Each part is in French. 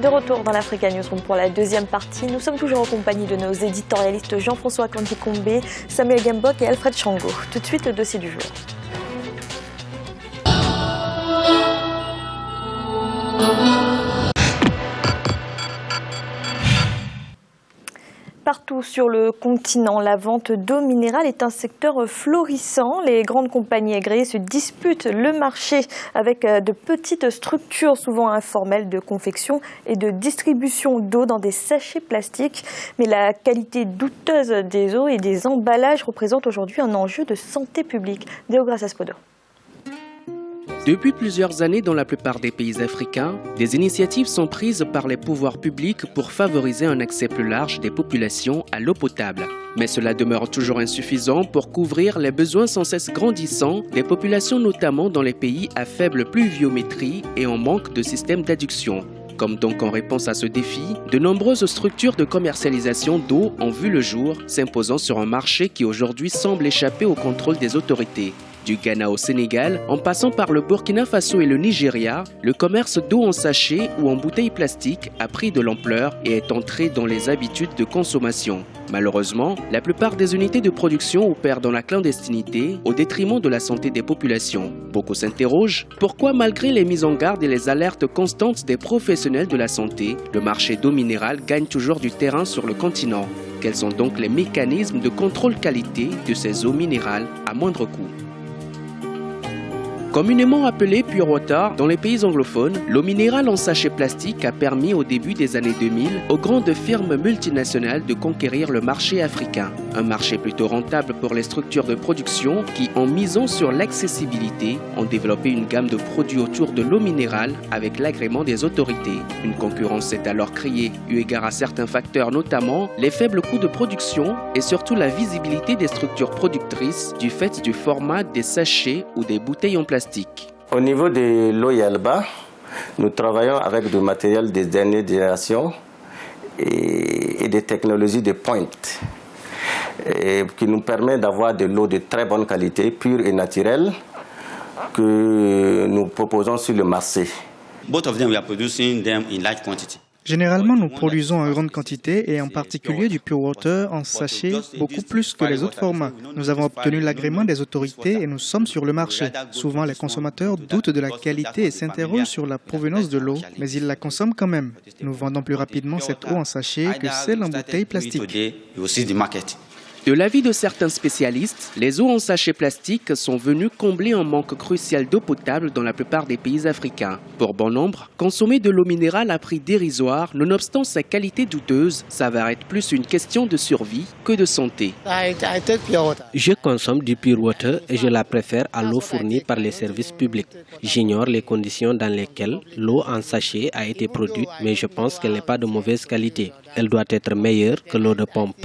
De retour dans l'Africa Newsroom pour la deuxième partie. Nous sommes toujours en compagnie de nos éditorialistes Jean-François Kandikombe, Samuel Gembok et Alfred Chango. Tout de suite, le dossier du jour. Partout sur le continent, la vente d'eau minérale est un secteur florissant. Les grandes compagnies agréées se disputent le marché avec de petites structures souvent informelles de confection et de distribution d'eau dans des sachets plastiques. Mais la qualité douteuse des eaux et des emballages représente aujourd'hui un enjeu de santé publique. Deogracias Podo. Depuis plusieurs années, dans la plupart des pays africains, des initiatives sont prises par les pouvoirs publics pour favoriser un accès plus large des populations à l'eau potable. Mais cela demeure toujours insuffisant pour couvrir les besoins sans cesse grandissants des populations, notamment dans les pays à faible pluviométrie et en manque de systèmes d'adduction. Comme donc en réponse à ce défi, de nombreuses structures de commercialisation d'eau ont vu le jour, s'imposant sur un marché qui aujourd'hui semble échapper au contrôle des autorités. Du Ghana au Sénégal, en passant par le Burkina Faso et le Nigeria, le commerce d'eau en sachet ou en bouteilles plastiques a pris de l'ampleur et est entré dans les habitudes de consommation. Malheureusement, la plupart des unités de production opèrent dans la clandestinité au détriment de la santé des populations. Beaucoup s'interrogent pourquoi, malgré les mises en garde et les alertes constantes des professionnels de la santé, le marché d'eau minérale gagne toujours du terrain sur le continent. Quels sont donc les mécanismes de contrôle qualité de ces eaux minérales à moindre coût ? Communément appelée Pure Water dans les pays anglophones, l'eau minérale en sachet plastique a permis au début des années 2000 aux grandes firmes multinationales de conquérir le marché africain. Un marché plutôt rentable pour les structures de production qui, en misant sur l'accessibilité, ont développé une gamme de produits autour de l'eau minérale avec l'agrément des autorités. Une concurrence s'est alors créée, eu égard à certains facteurs, notamment les faibles coûts de production et surtout la visibilité des structures productrices du fait du format des sachets ou des bouteilles en plastique. Au niveau de l'eau Yalba, nous travaillons avec du matériel des dernières générations et des technologies de pointe qui nous permet d'avoir de l'eau de très bonne qualité, pure et naturelle, que nous proposons sur le marché. Both of them we are producing them in large quantity. Généralement, nous produisons en grande quantité et en particulier du Pure Water en sachet beaucoup plus que les autres formats. Nous avons obtenu l'agrément des autorités et nous sommes sur le marché. Souvent, les consommateurs doutent de la qualité et s'interrogent sur la provenance de l'eau, mais ils la consomment quand même. Nous vendons plus rapidement cette eau en sachet que celle en bouteille plastique. De l'avis de certains spécialistes, les eaux en sachet plastique sont venues combler un manque crucial d'eau potable dans la plupart des pays africains. Pour bon nombre, consommer de l'eau minérale à prix dérisoire, nonobstant sa qualité douteuse, s'avère être plus une question de survie que de santé. Je consomme du Pure Water et je la préfère à l'eau fournie par les services publics. J'ignore les conditions dans lesquelles l'eau en sachet a été produite, mais je pense qu'elle n'est pas de mauvaise qualité. Elle doit être meilleure que l'eau de pompe.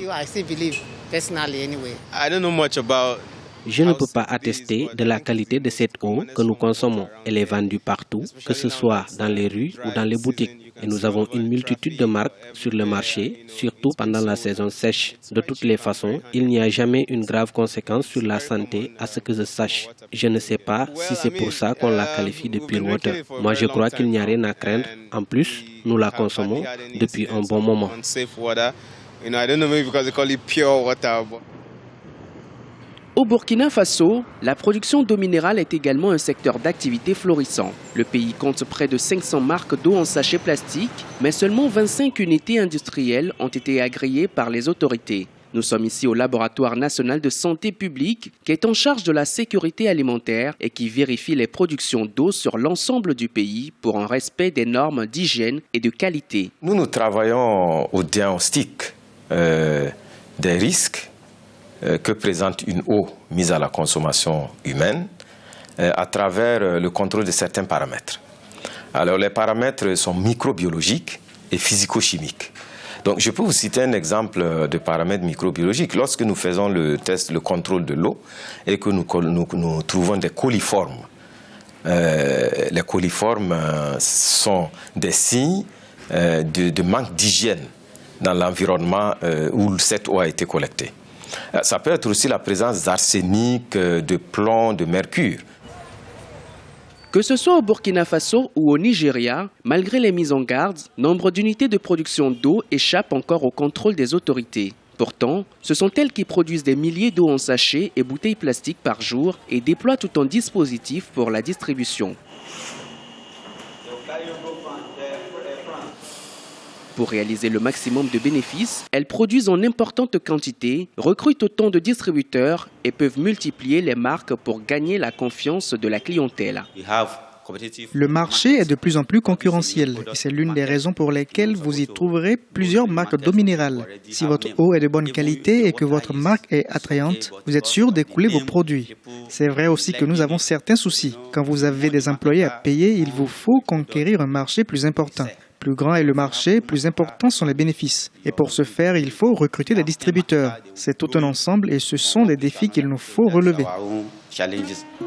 Je ne peux pas attester de la qualité de cette eau que nous consommons. Elle est vendue partout, que ce soit dans les rues ou dans les boutiques. Et nous avons une multitude de marques sur le marché, surtout pendant la saison sèche. De toutes les façons, il n'y a jamais une grave conséquence sur la santé à ce que je sache. Je ne sais pas si c'est pour ça qu'on la qualifie de Pure Water. Moi, je crois qu'il n'y a rien à craindre. En plus, nous la consommons depuis un bon moment. Au Burkina Faso, la production d'eau minérale est également un secteur d'activité florissant. Le pays compte près de 500 marques d'eau en sachet plastique, mais seulement 25 unités industrielles ont été agréées par les autorités. Nous sommes ici au Laboratoire national de santé publique qui est en charge de la sécurité alimentaire et qui vérifie les productions d'eau sur l'ensemble du pays pour un respect des normes d'hygiène et de qualité. Nous travaillons au diagnostic des risques que présente une eau mise à la consommation humaine à travers le contrôle de certains paramètres. Alors les paramètres sont microbiologiques et physico-chimiques. Donc je peux vous citer un exemple de paramètres microbiologiques. Lorsque nous faisons le test, le contrôle de l'eau et que nous trouvons des coliformes, les coliformes sont des signes de manque d'hygiène dans l'environnement où cette eau a été collectée. Ça peut être aussi la présence d'arsenic, de plomb, de mercure. Que ce soit au Burkina Faso ou au Nigeria, malgré les mises en garde, nombre d'unités de production d'eau échappent encore au contrôle des autorités. Pourtant, ce sont elles qui produisent des milliers d'eau en sachets et bouteilles plastiques par jour et déploient tout un dispositif pour la distribution. Pour réaliser le maximum de bénéfices, elles produisent en importante quantité, recrutent autant de distributeurs et peuvent multiplier les marques pour gagner la confiance de la clientèle. Le marché est de plus en plus concurrentiel et c'est l'une des raisons pour lesquelles vous y trouverez plusieurs marques d'eau minérale. Si votre eau est de bonne qualité et que votre marque est attrayante, vous êtes sûr d'écouler vos produits. C'est vrai aussi que nous avons certains soucis. Quand vous avez des employés à payer, il vous faut conquérir un marché plus important. Plus grand est le marché, plus importants sont les bénéfices. Et pour ce faire, il faut recruter des distributeurs. C'est tout un ensemble et ce sont des défis qu'il nous faut relever.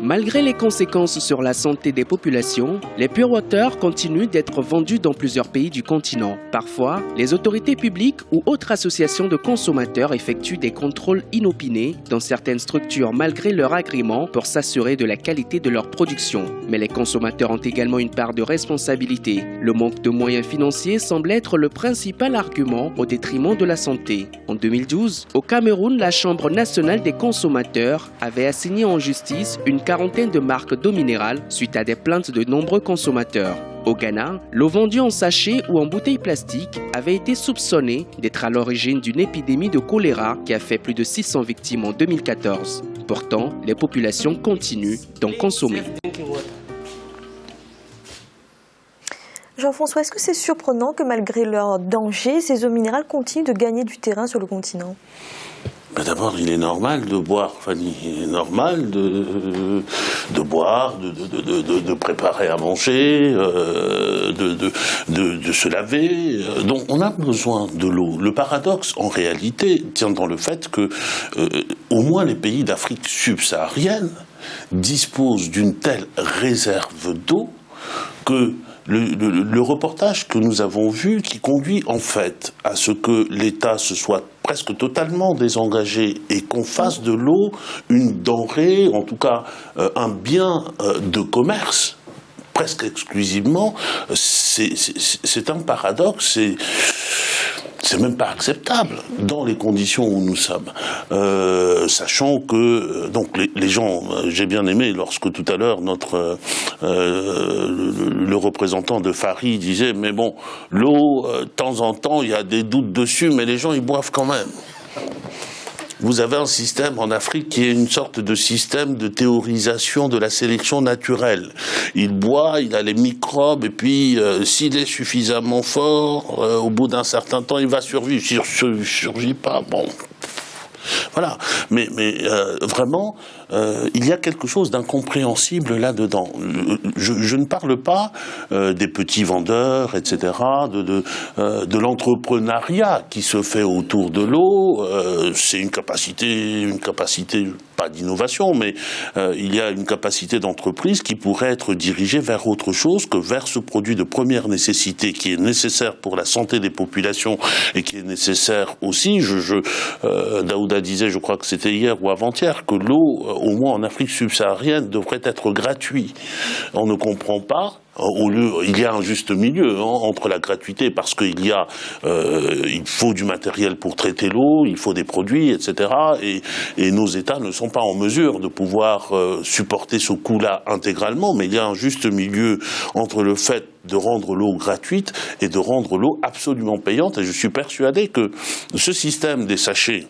Malgré les conséquences sur la santé des populations, les Pure Water continuent d'être vendus dans plusieurs pays du continent. Parfois, les autorités publiques ou autres associations de consommateurs effectuent des contrôles inopinés dans certaines structures malgré leur agrément pour s'assurer de la qualité de leur production. Mais les consommateurs ont également une part de responsabilité. Le manque de moyens financiers semble être le principal argument au détriment de la santé. En 2012, au Cameroun, la Chambre nationale des consommateurs avait assigné en justice une quarantaine de marques d'eau minérale suite à des plaintes de nombreux consommateurs. Au Ghana, l'eau vendue en sachet ou en bouteille plastique avait été soupçonnée d'être à l'origine d'une épidémie de choléra qui a fait plus de 600 victimes en 2014. Pourtant, les populations continuent d'en consommer. Jean-François, est-ce que c'est surprenant que malgré leur danger, ces eaux minérales continuent de gagner du terrain sur le continent ? D'abord, il est normal de boire, Fanny. Il est normal de boire, de préparer à manger, de se laver. Donc, on a besoin de l'eau. Le paradoxe, en réalité, tient dans le fait que, au moins les pays d'Afrique subsaharienne disposent d'une telle réserve d'eau que le reportage que nous avons vu, qui conduit en fait à ce que l'État se soit presque totalement désengagé et qu'on fasse de l'eau une denrée, en tout cas un bien de commerce, presque exclusivement, c'est un paradoxe, c'est même pas acceptable dans les conditions où nous sommes. Sachant que donc les gens, j'ai bien aimé lorsque tout à l'heure le représentant de Fari disait mais bon, l'eau, de temps en temps il y a des doutes dessus, mais les gens ils boivent quand même. Vous avez un système en Afrique qui est une sorte de système de théorisation de la sélection naturelle. Il boit, il a les microbes, et puis s'il est suffisamment fort, au bout d'un certain temps, il va survivre. S'il ne survit pas, bon... Voilà, mais vraiment, il y a quelque chose d'incompréhensible là-dedans. Je ne parle pas des petits vendeurs, etc., de l'entrepreneuriat qui se fait autour de l'eau. C'est une capacité, pas d'innovation, mais il y a une capacité d'entreprise qui pourrait être dirigée vers autre chose que vers ce produit de première nécessité qui est nécessaire pour la santé des populations et qui est nécessaire aussi. Daouda disait, je crois que c'était hier ou avant-hier, que l'eau, au moins en Afrique subsaharienne, devrait être gratuite. On ne comprend pas. Il y a un juste milieu entre la gratuité parce qu'il il faut du matériel pour traiter l'eau, il faut des produits, etc. Et nos États ne sont pas en mesure de pouvoir supporter ce coût-là intégralement, mais il y a un juste milieu entre le fait de rendre l'eau gratuite et de rendre l'eau absolument payante. Et je suis persuadé que ce système des sachets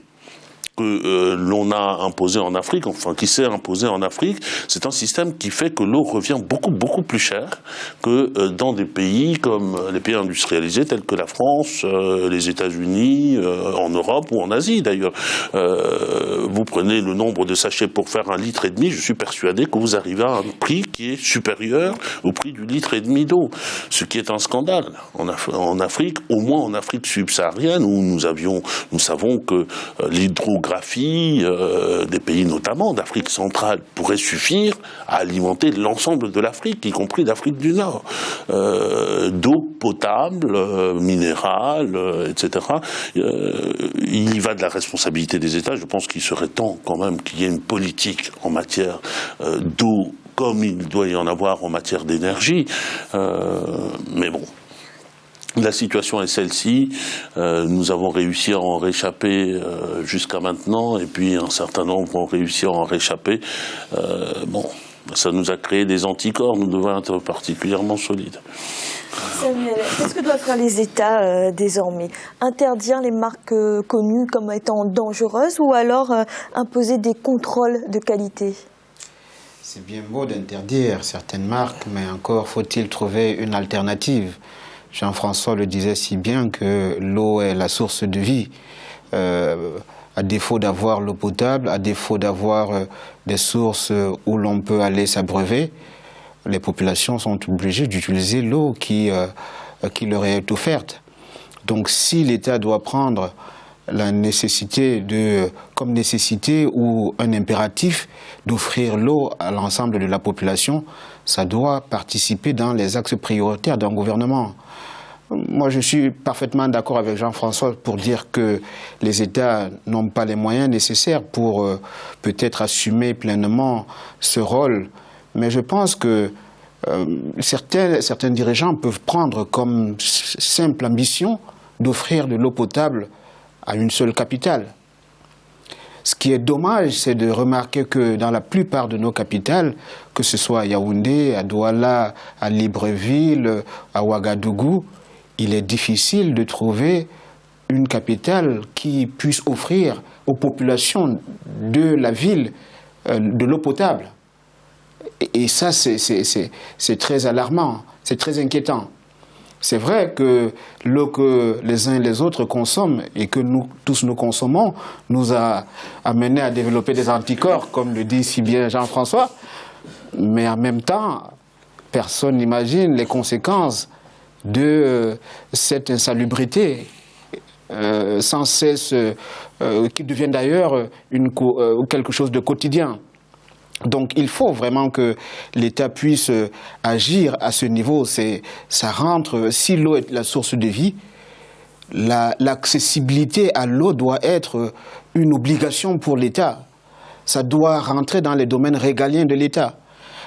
que l'on a imposé en Afrique, enfin qui s'est imposé en Afrique, c'est un système qui fait que l'eau revient beaucoup plus cher que dans des pays comme les pays industrialisés tels que la France, les États-Unis, en Europe ou en Asie d'ailleurs. Vous prenez le nombre de sachets pour faire 1,5 litre, je suis persuadé que vous arrivez à un prix qui est supérieur au prix du 1,5 litre d'eau, ce qui est un scandale. En Afrique, au moins en Afrique subsaharienne, où nous savons que l'hydrographie des pays notamment d'Afrique centrale pourrait suffire à alimenter l'ensemble de l'Afrique, y compris l'Afrique du Nord, d'eau potable, minérale, etc. Il y va de la responsabilité des États. Je pense qu'il serait temps quand même qu'il y ait une politique en matière d'eau comme il doit y en avoir en matière d'énergie. Mais bon, la situation est celle-ci. Nous avons réussi à en réchapper jusqu'à maintenant, et puis un certain nombre vont réussir à en réchapper. Bon, ça nous a créé des anticorps, nous devons être particulièrement solides. Samuel, qu'est-ce que doivent faire les États désormais? Interdire les marques connues comme étant dangereuses ou alors imposer des contrôles de qualité? C'est bien beau d'interdire certaines marques, mais encore faut-il trouver une alternative. Jean-François le disait si bien que l'eau est la source de vie. À défaut d'avoir l'eau potable, à défaut d'avoir des sources où l'on peut aller s'abreuver, les populations sont obligées d'utiliser l'eau qui leur est offerte. Donc si l'État doit prendre la nécessité comme nécessité ou un impératif d'offrir l'eau à l'ensemble de la population, ça doit participer dans les axes prioritaires d'un gouvernement. Moi, je suis parfaitement d'accord avec Jean-François pour dire que les États n'ont pas les moyens nécessaires pour peut-être assumer pleinement ce rôle. Mais je pense que certains dirigeants peuvent prendre comme simple ambition d'offrir de l'eau potable à une seule capitale. Ce qui est dommage, c'est de remarquer que dans la plupart de nos capitales, que ce soit à Yaoundé, à Douala, à Libreville, à Ouagadougou, il est difficile de trouver une capitale qui puisse offrir aux populations de la ville de l'eau potable. Et ça, c'est très alarmant, c'est très inquiétant. C'est vrai que l'eau que les uns et les autres consomment et que nous tous nous consommons nous a amené à développer des anticorps, comme le dit si bien Jean-François. Mais en même temps, personne n'imagine les conséquences de cette insalubrité sans cesse, qui devient d'ailleurs quelque chose de quotidien. Donc il faut vraiment que l'État puisse agir à ce niveau. Ça rentre, si l'eau est la source de vie, l'accessibilité à l'eau doit être une obligation pour l'État. Ça doit rentrer dans les domaines régaliens de l'État.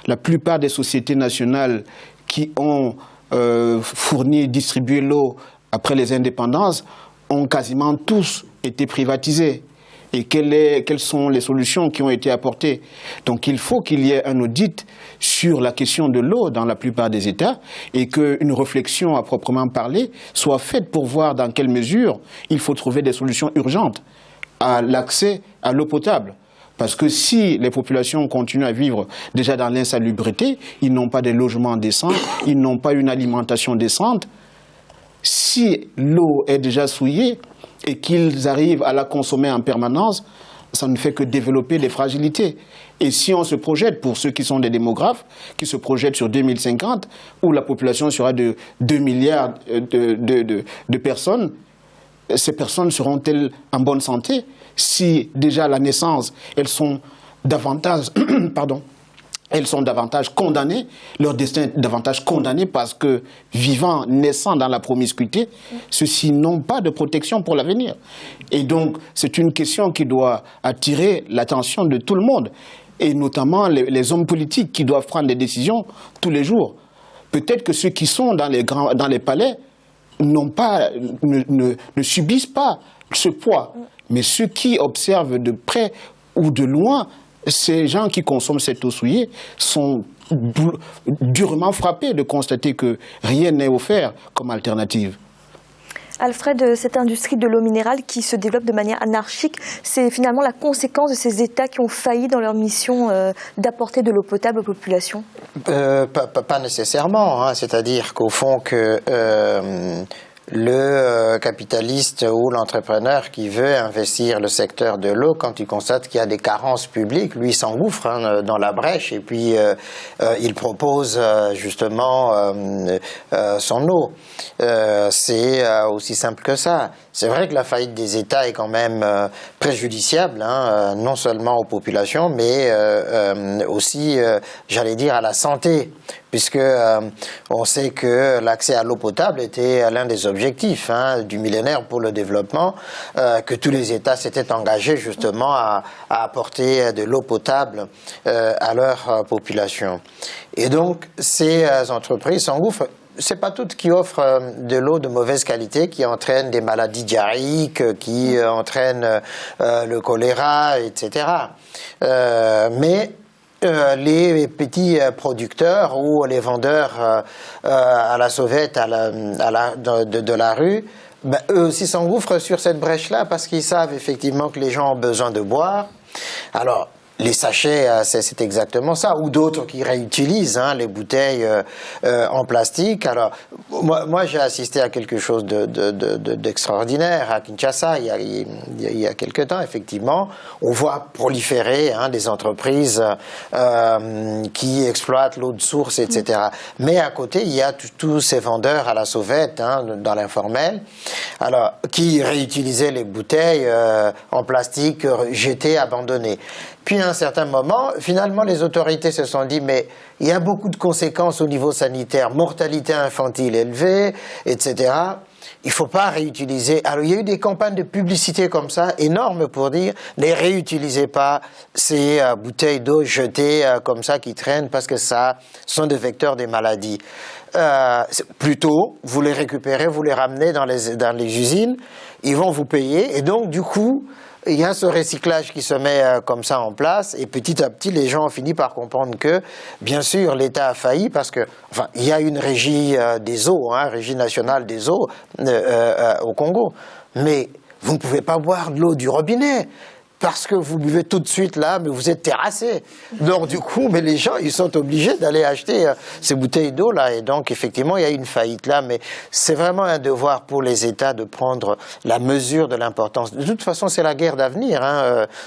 La plupart des sociétés nationales qui ont fourni et distribué l'eau après les indépendances ont quasiment tous été privatisées. Et quelles sont les solutions qui ont été apportées? Donc il faut qu'il y ait un audit sur la question de l'eau dans la plupart des États et qu'une réflexion à proprement parler soit faite pour voir dans quelle mesure il faut trouver des solutions urgentes à l'accès à l'eau potable. Parce que si les populations continuent à vivre déjà dans l'insalubrité, ils n'ont pas de logements décents, ils n'ont pas une alimentation décente. Si l'eau est déjà souillée et qu'ils arrivent à la consommer en permanence, ça ne fait que développer des fragilités. Et si on se projette, pour ceux qui sont des démographes, qui se projettent sur 2050, où la population sera de 2 milliards de personnes, ces personnes seront-elles en bonne santé si déjà à la naissance, elles sont davantage, elles sont davantage condamnées, leur destin est davantage condamné parce que vivant, naissant dans la promiscuité, ceux-ci n'ont pas de protection pour l'avenir. Et donc, c'est une question qui doit attirer l'attention de tout le monde, et notamment les hommes politiques qui doivent prendre des décisions tous les jours. Peut-être que ceux qui sont dans les palais ne subissent pas ce poids, mais ceux qui observent de près ou de loin, ces gens qui consomment cette eau souillée sont durement frappés de constater que rien n'est offert comme alternative. Alfred, cette industrie de l'eau minérale qui se développe de manière anarchique, c'est finalement la conséquence de ces États qui ont failli dans leur mission d'apporter de l'eau potable aux populations? Pas nécessairement, hein. C'est-à-dire qu'au fond le capitaliste ou l'entrepreneur qui veut investir le secteur de l'eau, quand il constate qu'il y a des carences publiques, lui s'engouffre dans la brèche et puis il propose justement son eau. C'est aussi simple que ça. c'est vrai que la faillite des États est quand même préjudiciable, hein, non seulement aux populations, mais aussi, j'allais dire, à la santé, puisque on sait que l'accès à l'eau potable était l'un des objectifs du millénaire pour le développement, que tous les États s'étaient engagés justement à apporter de l'eau potable à leur population. Et donc, ces entreprises s'engouffrent. C'est pas toutes qui offrent de l'eau de mauvaise qualité, qui entraînent des maladies diarrhéiques, qui entraînent le choléra, etc. Mais les petits producteurs ou les vendeurs à la sauvette de la rue, ben, eux aussi s'engouffrent sur cette brèche-là parce qu'ils savent effectivement que les gens ont besoin de boire. Alors, les sachets, c'est exactement ça, ou d'autres qui réutilisent les bouteilles en plastique. Alors, moi j'ai assisté à quelque chose d'extraordinaire à Kinshasa il y a quelque temps, effectivement. On voit proliférer des entreprises qui exploitent l'eau de source, etc. Mais à côté, il y a tous ces vendeurs à la sauvette, dans l'informel, alors qui réutilisaient les bouteilles en plastique jetées, abandonnées. Puis à un certain moment, finalement, les autorités se sont dit, mais il y a beaucoup de conséquences au niveau sanitaire, mortalité infantile élevée, etc. Il ne faut pas réutiliser. Alors il y a eu des campagnes de publicité comme ça, énormes pour dire, ne réutilisez pas ces bouteilles d'eau jetées comme ça qui traînent parce que ça sont des vecteurs des maladies. Plutôt, vous les récupérez, vous les ramenez dans les usines, ils vont vous payer et donc du coup, il y a ce recyclage qui se met comme ça en place et petit à petit, les gens ont fini par comprendre que, bien sûr, l'État a failli parce que, enfin, il y a une régie des eaux, régie nationale des eaux au Congo, mais vous ne pouvez pas boire de l'eau du robinet. Parce que vous buvez tout de suite là, mais vous êtes terrassé. Donc du coup, mais les gens, ils sont obligés d'aller acheter ces bouteilles d'eau là. Et donc effectivement, il y a une faillite là, mais c'est vraiment un devoir pour les États de prendre la mesure de l'importance. De toute façon, c'est la guerre d'avenir,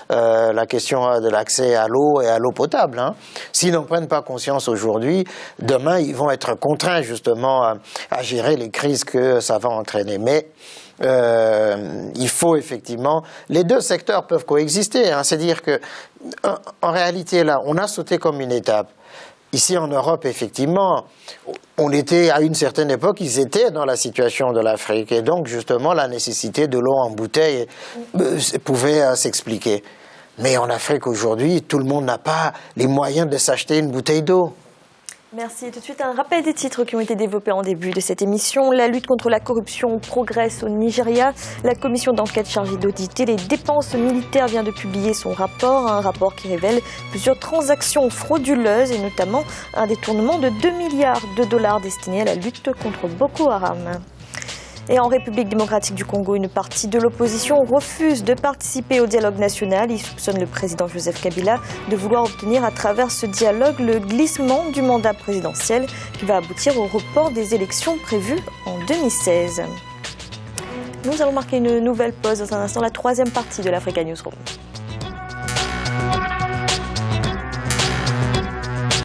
la question de l'accès à l'eau et à l'eau potable. S'ils n'en prennent pas conscience aujourd'hui, demain, ils vont être contraints justement à gérer les crises que ça va entraîner. Mais il faut effectivement, les deux secteurs peuvent coexister, c'est-à-dire que en réalité là, on a sauté comme une étape. Ici en Europe, effectivement, on était à une certaine époque, ils étaient dans la situation de l'Afrique et donc justement la nécessité de l'eau en bouteille pouvait s'expliquer. Mais en Afrique aujourd'hui, tout le monde n'a pas les moyens de s'acheter une bouteille d'eau. Merci. Tout de suite, un rappel des titres qui ont été développés en début de cette émission. La lutte contre la corruption progresse au Nigeria. La commission d'enquête chargée d'auditer les dépenses militaires vient de publier son rapport. Un rapport qui révèle plusieurs transactions frauduleuses et notamment un détournement de 2 milliards de dollars destinés à la lutte contre Boko Haram. Et en République démocratique du Congo, une partie de l'opposition refuse de participer au dialogue national. Il soupçonne le président Joseph Kabila de vouloir obtenir à travers ce dialogue le glissement du mandat présidentiel qui va aboutir au report des élections prévues en 2016. Nous allons marquer une nouvelle pause dans un instant, la troisième partie de l'Africa Newsroom.